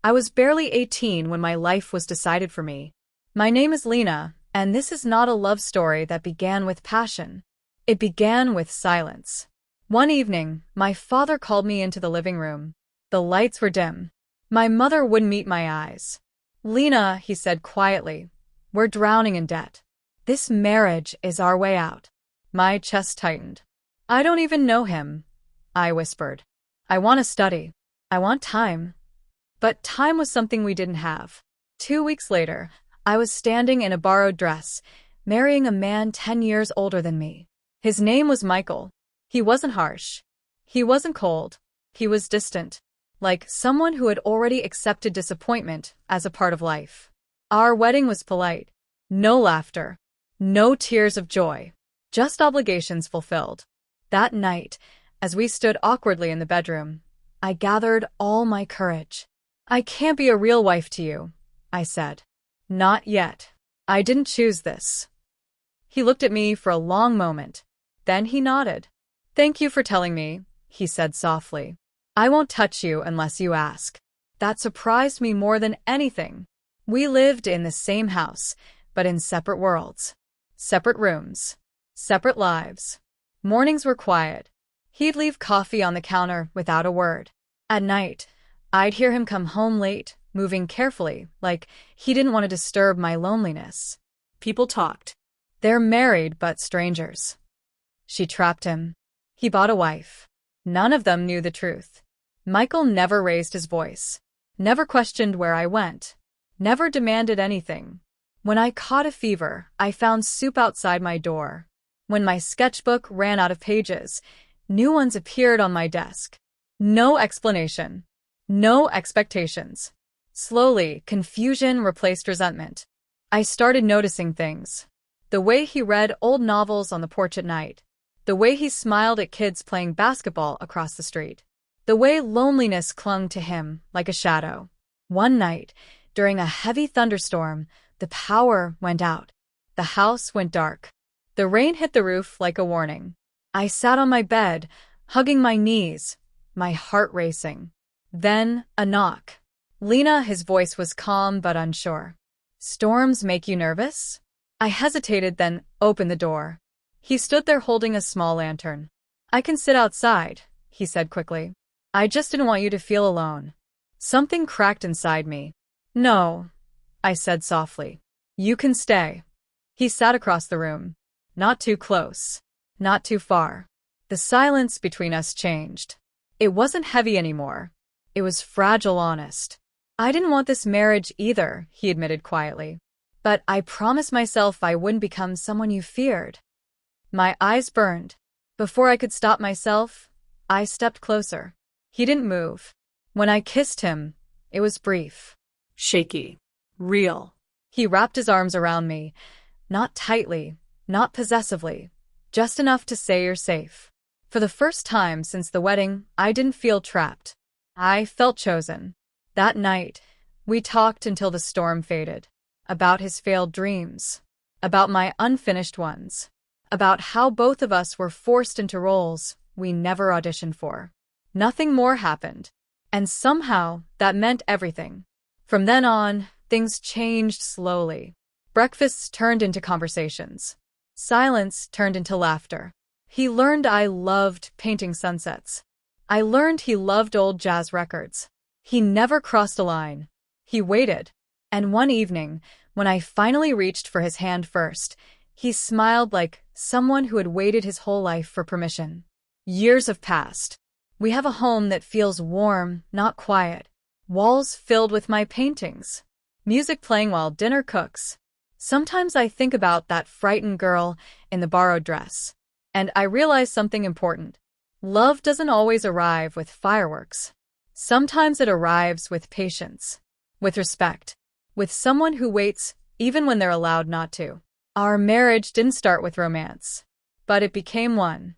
I was barely 18 when my life was decided for me. My name is Lena, and this is not a love story that began with passion. It began with silence. One evening, my father called me into the living room. The lights were dim. My mother wouldn't meet my eyes. "Lena," he said quietly, "we're drowning in debt. This marriage is our way out." My chest tightened. "I don't even know him," I whispered. "I want to study. I want time." But time was something we didn't have. 2 weeks later, I was standing in a borrowed dress, marrying a man 10 years older than me. His name was Michael. He wasn't harsh. He wasn't cold. He was distant, like someone who had already accepted disappointment as a part of life. Our wedding was polite. No laughter. No tears of joy. Just obligations fulfilled. That night, as we stood awkwardly in the bedroom, I gathered all my courage. "I can't be a real wife to you," I said. "Not yet. I didn't choose this." He looked at me for a long moment. Then he nodded. "Thank you for telling me," he said softly. "I won't touch you unless you ask." That surprised me more than anything. We lived in the same house, but in separate worlds. Separate rooms. Separate lives. Mornings were quiet. He'd leave coffee on the counter without a word. At night, I'd hear him come home late, moving carefully, like he didn't want to disturb my loneliness. People talked. They're married but strangers. She trapped him. He bought a wife. None of them knew the truth. Michael never raised his voice. Never questioned where I went. Never demanded anything. When I caught a fever, I found soup outside my door. When my sketchbook ran out of pages, new ones appeared on my desk. No explanation. No expectations. Slowly, confusion replaced resentment. I started noticing things. The way he read old novels on the porch at night. The way he smiled at kids playing basketball across the street. The way loneliness clung to him like a shadow. One night, during a heavy thunderstorm, the power went out. The house went dark. The rain hit the roof like a warning. I sat on my bed, hugging my knees, my heart racing. Then, a knock. "Lena," his voice was calm but unsure. "Storms make you nervous?" I hesitated, then opened the door. He stood there holding a small lantern. "I can sit outside," he said quickly. "I just didn't want you to feel alone." Something cracked inside me. "No," I said softly. "You can stay." He sat across the room. Not too close. Not too far. The silence between us changed. It wasn't heavy anymore. It was fragile, honest. "I didn't want this marriage either," he admitted quietly. "But I promised myself I wouldn't become someone you feared." My eyes burned. Before I could stop myself, I stepped closer. He didn't move. When I kissed him, it was brief. Shaky. Real. He wrapped his arms around me. Not tightly, not possessively. Just enough to say you're safe. For the first time since the wedding, I didn't feel trapped. I felt chosen. That night, we talked until the storm faded. About his failed dreams. About my unfinished ones. About how both of us were forced into roles we never auditioned for. Nothing more happened. And somehow, that meant everything. From then on, things changed slowly. Breakfasts turned into conversations. Silence turned into laughter. He learned I loved painting sunsets. I learned he loved old jazz records. He never crossed a line. He waited. And one evening, when I finally reached for his hand first, he smiled like someone who had waited his whole life for permission. Years have passed. We have a home that feels warm, not quiet. Walls filled with my paintings. Music playing while dinner cooks. Sometimes I think about that frightened girl in the borrowed dress. And I realize something important. Love doesn't always arrive with fireworks. Sometimes it arrives with patience, with respect, with someone who waits even when they're allowed not to. Our marriage didn't start with romance, but it became one.